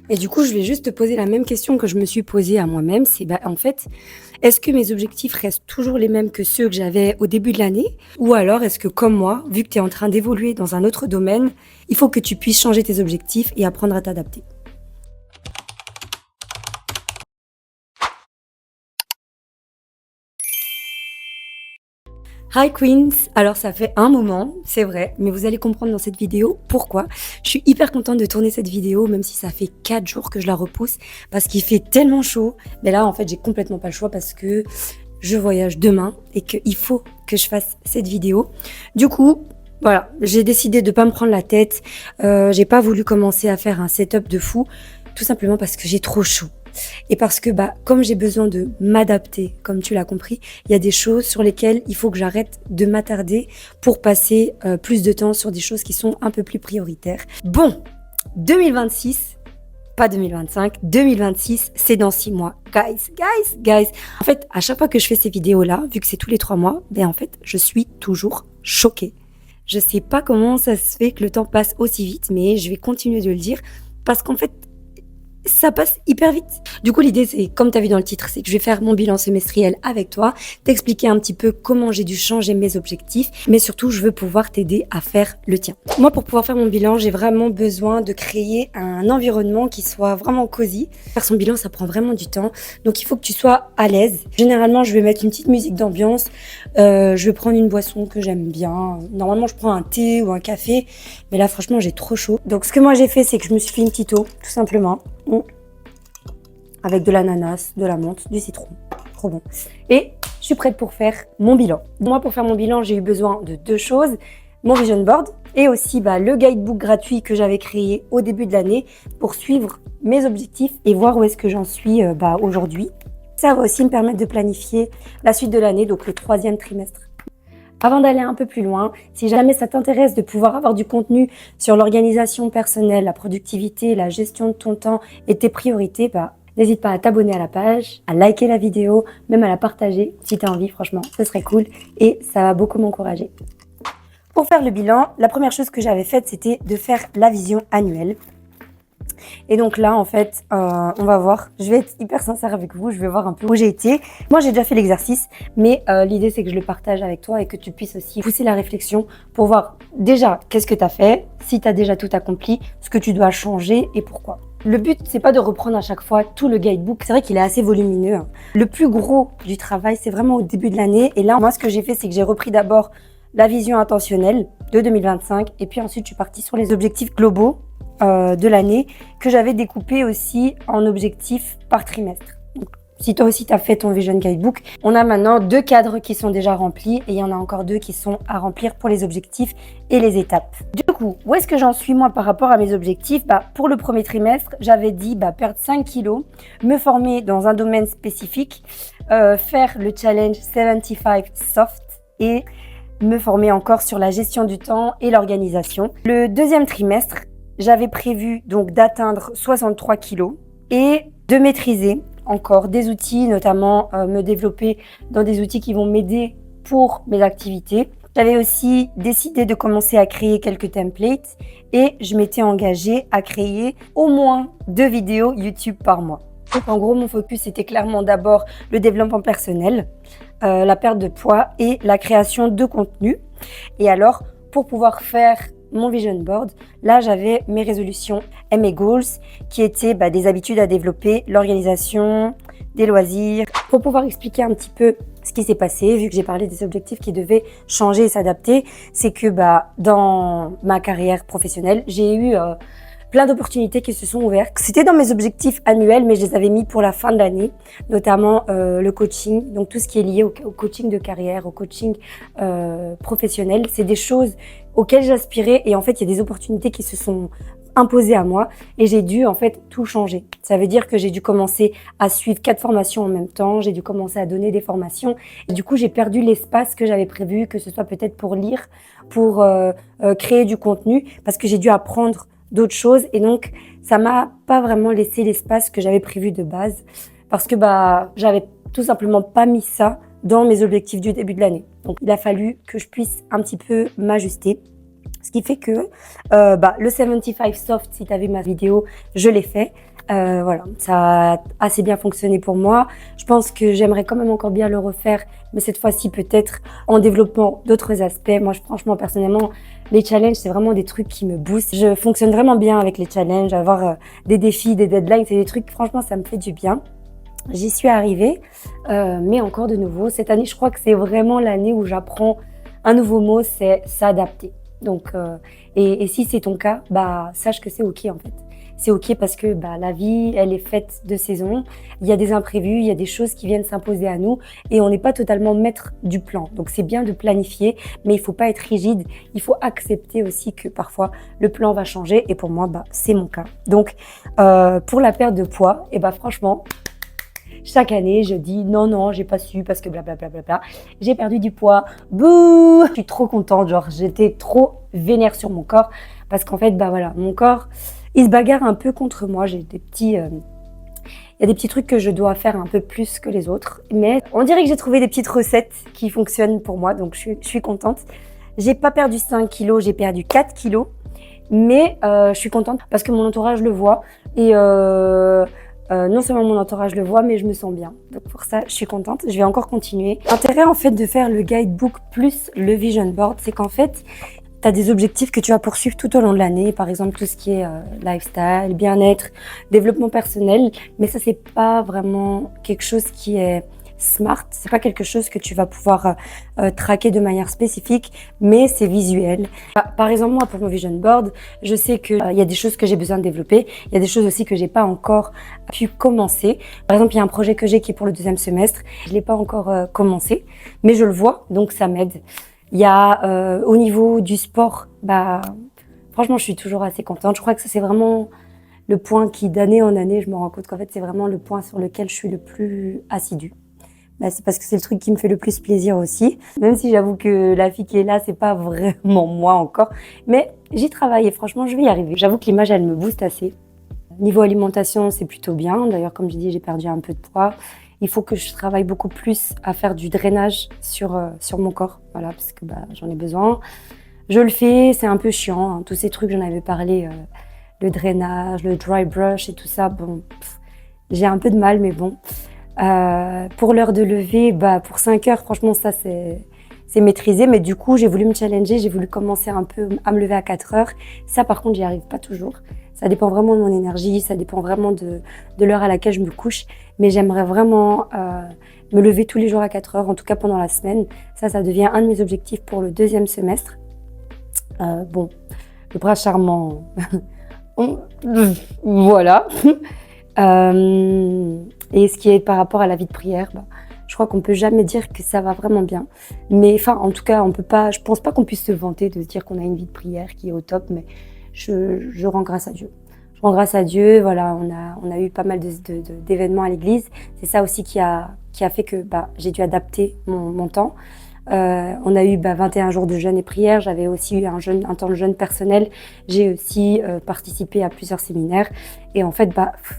Et du coup, je vais juste te poser la même question que je me suis posée à moi-même. C'est en fait, est-ce que mes objectifs restent toujours les mêmes que ceux que j'avais au début de l'année? Ou alors est-ce que comme moi, vu que tu es en train d'évoluer dans un autre domaine, il faut que tu puisses changer tes objectifs et apprendre à t'adapter? Hi Queens, alors ça fait un moment, c'est vrai, mais vous allez comprendre dans cette vidéo pourquoi. Je suis hyper contente de tourner cette vidéo, même si ça fait 4 jours que je la repousse, parce qu'il fait tellement chaud. Mais là, en fait, j'ai complètement pas le choix parce que je voyage demain et qu'il faut que je fasse cette vidéo. Du coup, voilà, j'ai décidé de pas me prendre la tête. J'ai pas voulu commencer à faire un setup de fou, tout simplement parce que j'ai trop chaud. Et parce que comme j'ai besoin de m'adapter, comme tu l'as compris, il y a des choses sur lesquelles il faut que j'arrête de m'attarder pour passer plus de temps sur des choses qui sont un peu plus prioritaires. Bon, 2026, pas 2025, 2026, c'est dans 6 mois. Guys. En fait, à chaque fois que je fais ces vidéos-là, vu que c'est tous les 3 mois, en fait, je suis toujours choquée. Je sais pas comment ça se fait que le temps passe aussi vite, mais je vais continuer de le dire parce qu'en fait, ça passe hyper vite. Du coup, l'idée, c'est, comme tu as vu dans le titre, c'est que je vais faire mon bilan semestriel avec toi, t'expliquer un petit peu comment j'ai dû changer mes objectifs, mais surtout, je veux pouvoir t'aider à faire le tien. Moi, pour pouvoir faire mon bilan, j'ai vraiment besoin de créer un environnement qui soit vraiment cosy. Faire son bilan, ça prend vraiment du temps, donc il faut que tu sois à l'aise. Généralement, je vais mettre une petite musique d'ambiance, je vais prendre une boisson que j'aime bien. Normalement, je prends un thé ou un café, mais là, franchement, j'ai trop chaud. Donc, ce que moi, j'ai fait, c'est que je me suis fait une petite eau, tout simplement. Avec de l'ananas, de la menthe, du citron. Trop bon. Et je suis prête pour faire mon bilan. Moi, pour faire mon bilan, j'ai eu besoin de 2 choses. Mon vision board et aussi le guidebook gratuit que j'avais créé au début de l'année pour suivre mes objectifs et voir où est-ce que j'en suis aujourd'hui. Ça va aussi me permettre de planifier la suite de l'année, donc le 3e trimestre. Avant d'aller un peu plus loin, si jamais ça t'intéresse de pouvoir avoir du contenu sur l'organisation personnelle, la productivité, la gestion de ton temps et tes priorités, n'hésite pas à t'abonner à la page, à liker la vidéo, même à la partager si tu as envie, franchement, ce serait cool et ça va beaucoup m'encourager. Pour faire le bilan, la première chose que j'avais faite, c'était de faire la vision annuelle. Et donc là, en fait, on va voir. Je vais être hyper sincère avec vous. Je vais voir un peu où j'ai été. Moi, j'ai déjà fait l'exercice, mais l'idée, c'est que je le partage avec toi et que tu puisses aussi pousser la réflexion pour voir déjà qu'est-ce que tu as fait, si tu as déjà tout accompli, ce que tu dois changer et pourquoi. Le but, c'est pas de reprendre à chaque fois tout le guidebook. C'est vrai qu'il est assez volumineux. Le plus gros du travail, c'est vraiment au début de l'année. Et là, moi, ce que j'ai fait, c'est que j'ai repris d'abord la vision intentionnelle de 2025 et puis ensuite, je suis partie sur les objectifs globaux de l'année que j'avais découpé aussi en objectifs par trimestre. Donc, si toi aussi tu as fait ton Vision Guidebook, on a maintenant 2 cadres qui sont déjà remplis et il y en a encore 2 qui sont à remplir pour les objectifs et les étapes. Du coup, où est-ce que j'en suis moi par rapport à mes objectifs? Pour le premier trimestre, j'avais dit perdre 5 kilos, me former dans un domaine spécifique, faire le challenge 75 soft et me former encore sur la gestion du temps et l'organisation. Le 2e trimestre, j'avais prévu donc d'atteindre 63 kilos et de maîtriser encore des outils, notamment me développer dans des outils qui vont m'aider pour mes activités. J'avais aussi décidé de commencer à créer quelques templates et je m'étais engagée à créer au moins 2 vidéos YouTube par mois. Donc en gros, mon focus était clairement d'abord le développement personnel, la perte de poids et la création de contenu. Et alors, pour pouvoir faire mon vision board, là j'avais mes résolutions et mes goals qui étaient des habitudes à développer, l'organisation, des loisirs. Pour pouvoir expliquer un petit peu ce qui s'est passé, vu que j'ai parlé des objectifs qui devaient changer et s'adapter, c'est que dans ma carrière professionnelle, j'ai eu plein d'opportunités qui se sont ouvertes. C'était dans mes objectifs annuels, mais je les avais mis pour la fin de l'année, notamment le coaching, donc tout ce qui est lié au coaching de carrière, au coaching professionnel. C'est des choses auxquelles j'aspirais et en fait, il y a des opportunités qui se sont imposées à moi et j'ai dû en fait tout changer. Ça veut dire que j'ai dû commencer à suivre 4 formations en même temps, j'ai dû commencer à donner des formations. Et du coup, j'ai perdu l'espace que j'avais prévu, que ce soit peut-être pour lire, pour créer du contenu, parce que j'ai dû apprendre d'autres choses et donc ça m'a pas vraiment laissé l'espace que j'avais prévu de base parce que j'avais tout simplement pas mis ça dans mes objectifs du début de l'année. Donc il a fallu que je puisse un petit peu m'ajuster, ce qui fait que le 75 soft, si tu as vu ma vidéo, je l'ai fait Voilà, ça a assez bien fonctionné pour moi. Je pense que j'aimerais quand même encore bien le refaire, mais cette fois-ci peut-être en développant d'autres aspects. Moi, franchement, personnellement, les challenges, c'est vraiment des trucs qui me boostent. Je fonctionne vraiment bien avec les challenges, avoir des défis, des deadlines, c'est des trucs, franchement, ça me fait du bien. J'y suis arrivée, mais encore de nouveau, cette année, je crois que c'est vraiment l'année où j'apprends un nouveau mot, c'est s'adapter. Donc, et si c'est ton cas, bah, sache que c'est OK en fait. C'est OK parce que bah, la vie, elle est faite de saisons. Il y a des imprévus, il y a des choses qui viennent s'imposer à nous et on n'est pas totalement maître du plan. Donc, c'est bien de planifier, mais il faut pas être rigide. Il faut accepter aussi que parfois le plan va changer et pour moi, bah, c'est mon cas. Donc, pour la perte de poids, et bah, franchement, chaque année, je dis non, non, j'ai pas su parce que blablabla. Bla, bla, bla. J'ai perdu du poids. Bouh! Je suis trop contente. Genre, j'étais trop vénère sur mon corps parce qu'en fait, bah voilà, mon corps, il se bagarre un peu contre moi. J'ai des petits, il y a des petits trucs que je dois faire un peu plus que les autres. Mais on dirait que j'ai trouvé des petites recettes qui fonctionnent pour moi. Donc, je suis contente. J'ai pas perdu 5 kilos, j'ai perdu 4 kilos. Mais je suis contente parce que mon entourage le voit. Et non seulement mon entourage le voit, mais je me sens bien. Donc pour ça, je suis contente. Je vais encore continuer. L'intérêt en fait de faire le guidebook plus le vision board, c'est qu'en fait, tu as des objectifs que tu vas poursuivre tout au long de l'année. Par exemple, tout ce qui est lifestyle, bien-être, développement personnel. Mais ça, c'est pas vraiment quelque chose qui est smart. C'est pas quelque chose que tu vas pouvoir traquer de manière spécifique, mais c'est visuel. Par exemple, moi, pour mon vision board, je sais que il y a des choses que j'ai besoin de développer. Il y a des choses aussi que j'ai pas encore pu commencer. Par exemple, il y a un projet que j'ai qui est pour le 2e semestre. Je l'ai pas encore commencé, mais je le vois, donc ça m'aide. Il y a au niveau du sport, bah franchement, je suis toujours assez contente. Je crois que ça, c'est vraiment le point qui, d'année en année, je me rends compte qu'en fait, c'est vraiment le point sur lequel je suis le plus assidue. Bah, c'est parce que c'est le truc qui me fait le plus plaisir aussi. Même si j'avoue que la fille qui est là, c'est pas vraiment moi encore. Mais j'y travaille et franchement, je vais y arriver. J'avoue que l'image, elle me booste assez. Niveau alimentation, c'est plutôt bien. D'ailleurs, comme je dis, j'ai perdu un peu de poids. Il faut que je travaille beaucoup plus à faire du drainage sur mon corps. Voilà, parce que bah, j'en ai besoin. Je le fais, c'est un peu chiant. Hein. Tous ces trucs, j'en avais parlé. Le drainage, le dry brush et tout ça. Bon, j'ai un peu de mal, mais bon. Pour l'heure de lever, bah, pour 5 heures, franchement, ça, c'est maîtrisé. Mais du coup, j'ai voulu me challenger, j'ai voulu commencer un peu à me lever à 4 heures. Ça, par contre, j'y arrive pas toujours. Ça dépend vraiment de mon énergie, ça dépend vraiment de l'heure à laquelle je me couche. Mais j'aimerais vraiment me lever tous les jours à 4 heures, en tout cas pendant la semaine. Ça devient un de mes objectifs pour le 2e semestre. Bon, le prince charmant, voilà. Et ce qui est par rapport à la vie de prière, bah, je crois qu'on peut jamais dire que ça va vraiment bien. Mais enfin, en tout cas, on peut pas. Je pense pas qu'on puisse se vanter de se dire qu'on a une vie de prière qui est au top. Mais je rends grâce à Dieu. Je rends grâce à Dieu. Voilà, on a eu pas mal d'événements à l'église. C'est ça aussi qui a fait que bah, j'ai dû adapter mon temps. On a eu 21 jours de jeûne et prière. J'avais aussi eu un temps de jeûne personnel. J'ai aussi participé à plusieurs séminaires. Et en fait,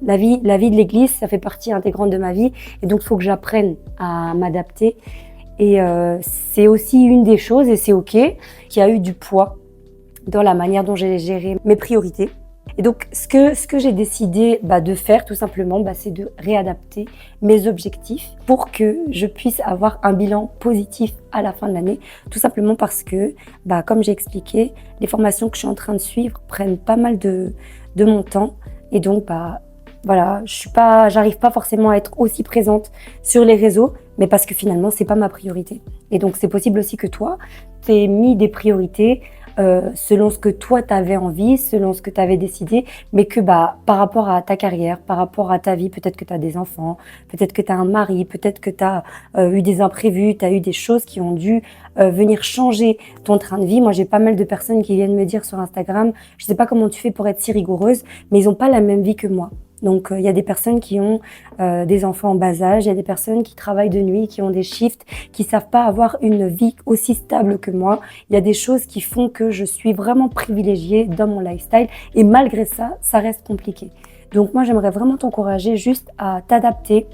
la vie de l'église, ça fait partie intégrante de ma vie. Et donc, il faut que j'apprenne à m'adapter. Et c'est aussi une des choses, et c'est OK, qui a eu du poids dans la manière dont j'ai géré mes priorités. Et donc, ce que j'ai décidé de faire, tout simplement, c'est de réadapter mes objectifs pour que je puisse avoir un bilan positif à la fin de l'année. Tout simplement parce que, comme j'ai expliqué, les formations que je suis en train de suivre prennent pas mal de mon temps. Et donc, voilà, j'arrive pas forcément à être aussi présente sur les réseaux, mais parce que finalement, c'est pas ma priorité. Et donc, c'est possible aussi que toi, t'aies mis des priorités selon ce que toi t'avais envie, selon ce que t'avais décidé, mais que par rapport à ta carrière, par rapport à ta vie, peut-être que t'as des enfants, peut-être que t'as un mari, peut-être que t'as eu des imprévus, t'as eu des choses qui ont dû venir changer ton train de vie. Moi, j'ai pas mal de personnes qui viennent me dire sur Instagram, je sais pas comment tu fais pour être si rigoureuse, mais ils ont pas la même vie que moi. Donc, il y a des personnes qui ont des enfants en bas âge, il y a des personnes qui travaillent de nuit, qui ont des shifts, qui savent pas avoir une vie aussi stable que moi. Il y a des choses qui font que je suis vraiment privilégiée dans mon lifestyle et malgré ça, ça reste compliqué. Donc, moi, j'aimerais vraiment t'encourager juste à t'adapter,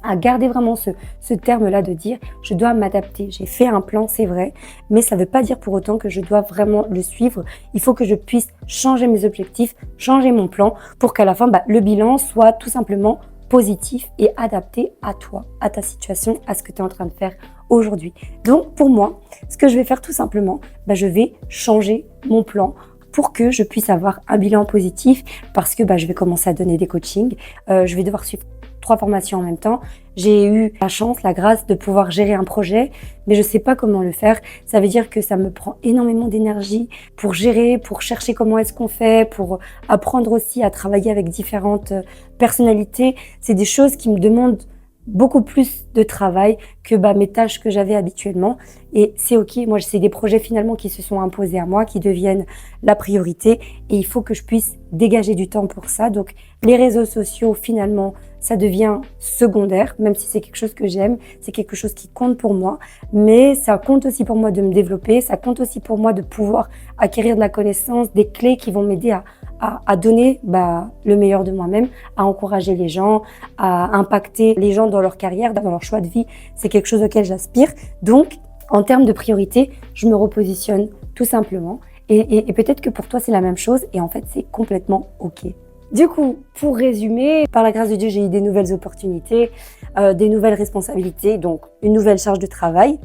à garder vraiment ce terme-là de dire je dois m'adapter. J'ai fait un plan, c'est vrai, mais ça ne veut pas dire pour autant que je dois vraiment le suivre. Il faut que je puisse changer mes objectifs, changer mon plan pour qu'à la fin, le bilan soit tout simplement positif et adapté à toi, à ta situation, à ce que tu es en train de faire aujourd'hui. Donc pour moi, ce que je vais faire tout simplement, je vais changer mon plan pour que je puisse avoir un bilan positif parce que je vais commencer à donner des coachings, je vais devoir suivre 3 formations en même temps. J'ai eu la chance, la grâce de pouvoir gérer un projet, mais je ne sais pas comment le faire. Ça veut dire que ça me prend énormément d'énergie pour gérer, pour chercher comment est-ce qu'on fait, pour apprendre aussi à travailler avec différentes personnalités. C'est des choses qui me demandent beaucoup plus de travail que mes tâches que j'avais habituellement. Et c'est OK. Moi, c'est des projets finalement qui se sont imposés à moi, qui deviennent la priorité. Et il faut que je puisse dégager du temps pour ça. Donc, les réseaux sociaux, finalement, ça devient secondaire, même si c'est quelque chose que j'aime, c'est quelque chose qui compte pour moi, mais ça compte aussi pour moi de me développer, ça compte aussi pour moi de pouvoir acquérir de la connaissance, des clés qui vont m'aider à donner le meilleur de moi-même, à encourager les gens, à impacter les gens dans leur carrière, dans leur choix de vie. C'est quelque chose auquel j'aspire. Donc, en termes de priorité, je me repositionne tout simplement. Et peut-être que pour toi, c'est la même chose et en fait, c'est complètement OK. Du coup, pour résumer, par la grâce de Dieu, j'ai eu des nouvelles opportunités, des nouvelles responsabilités, donc une nouvelle charge de travail.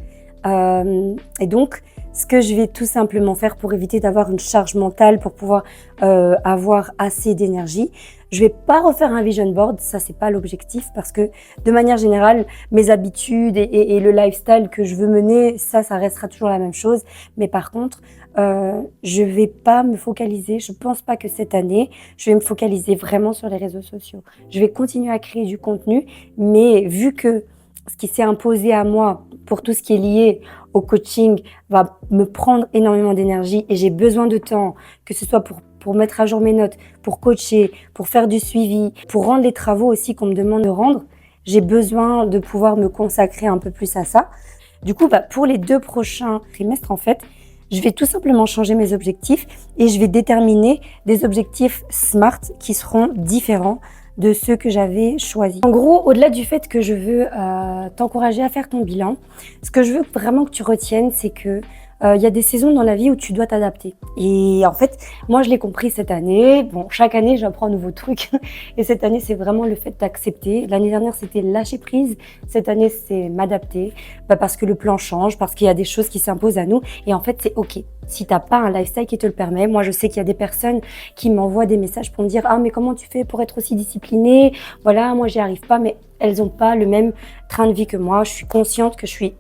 Et donc, ce que je vais tout simplement faire pour éviter d'avoir une charge mentale, pour pouvoir avoir assez d'énergie, je vais pas refaire un vision board, ça c'est pas l'objectif parce que de manière générale, mes habitudes et le lifestyle que je veux mener, ça restera toujours la même chose. Mais par contre, je vais pas me focaliser, je pense pas que cette année, je vais me focaliser vraiment sur les réseaux sociaux. Je vais continuer à créer du contenu, mais vu que ce qui s'est imposé à moi pour tout ce qui est lié au coaching va me prendre énormément d'énergie et j'ai besoin de temps, que ce soit pour mettre à jour mes notes, pour coacher, pour faire du suivi, pour rendre les travaux aussi qu'on me demande de rendre, j'ai besoin de pouvoir me consacrer un peu plus à ça. Du coup, pour les 2 prochains trimestres, en fait, je vais tout simplement changer mes objectifs et je vais déterminer des objectifs SMART qui seront différents de ceux que j'avais choisis. En gros, au-delà du fait que je veux t'encourager à faire ton bilan, ce que je veux vraiment que tu retiennes, c'est que il y a des saisons dans la vie où tu dois t'adapter. Et en fait, moi, je l'ai compris cette année. Bon, chaque année, j'apprends un nouveau truc. Et cette année, c'est vraiment le fait d'accepter. L'année dernière, c'était lâcher prise. Cette année, c'est m'adapter. Parce que le plan change, parce qu'il y a des choses qui s'imposent à nous. Et en fait, c'est OK. Si t'as pas un lifestyle qui te le permet, moi, je sais qu'il y a des personnes qui m'envoient des messages pour me dire « Ah, mais comment tu fais pour être aussi disciplinée ? Voilà, moi, j'y arrive pas. » Mais elles n'ont pas le même train de vie que moi. Je suis consciente que je suis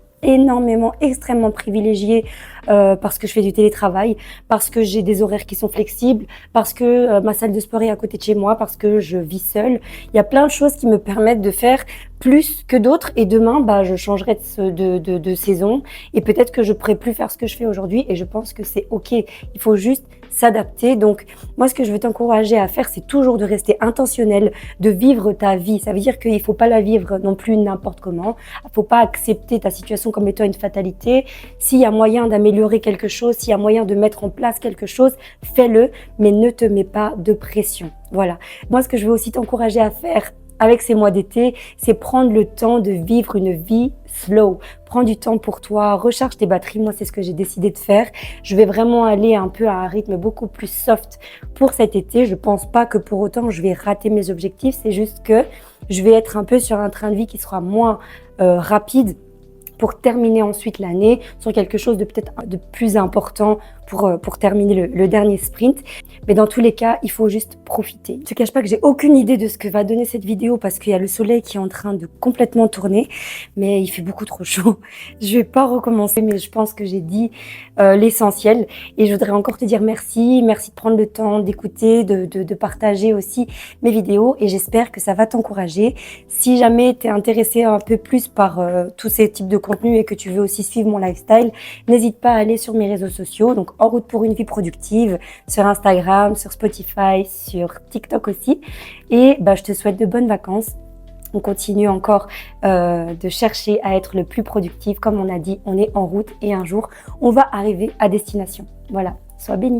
extrêmement privilégiée parce que je fais du télétravail, parce que j'ai des horaires qui sont flexibles, parce que ma salle de sport est à côté de chez moi, parce que je vis seule. Il y a plein de choses qui me permettent de faire plus que d'autres et demain, je changerai de saison et peut-être que je pourrai plus faire ce que je fais aujourd'hui et je pense que c'est OK. Il faut juste s'adapter. Donc, moi, ce que je veux t'encourager à faire, c'est toujours de rester intentionnel, de vivre ta vie. Ça veut dire qu'il faut pas la vivre non plus n'importe comment. Il faut pas accepter ta situation comme étant une fatalité. S'il y a moyen d'améliorer quelque chose, s'il y a moyen de mettre en place quelque chose, fais-le, mais ne te mets pas de pression. Voilà. Moi, ce que je veux aussi t'encourager à faire avec ces mois d'été, c'est prendre le temps de vivre une vie slow. Prends du temps pour toi, recharge tes batteries. Moi, c'est ce que j'ai décidé de faire. Je vais vraiment aller un peu à un rythme beaucoup plus soft pour cet été. Je pense pas que pour autant je vais rater mes objectifs. C'est juste que je vais être un peu sur un train de vie qui sera moins rapide pour terminer ensuite l'année sur quelque chose de peut-être de plus important pour terminer le dernier sprint. Mais dans tous les cas, il faut juste profiter. Je ne te cache pas que j'ai aucune idée de ce que va donner cette vidéo parce qu'il y a le soleil qui est en train de complètement tourner, mais il fait beaucoup trop chaud. Je vais pas recommencer, mais je pense que j'ai dit l'essentiel. Et je voudrais encore te dire merci. Merci de prendre le temps d'écouter, de partager aussi mes vidéos et j'espère que ça va t'encourager. Si jamais tu es intéressé un peu plus par tous ces types de contenus et que tu veux aussi suivre mon lifestyle, n'hésite pas à aller sur mes réseaux sociaux. Donc, En route pour une vie productive, sur Instagram, sur Spotify, sur TikTok aussi. Et je te souhaite de bonnes vacances. On continue encore de chercher à être le plus productif. Comme on a dit, on est en route et un jour, on va arriver à destination. Voilà, sois béni.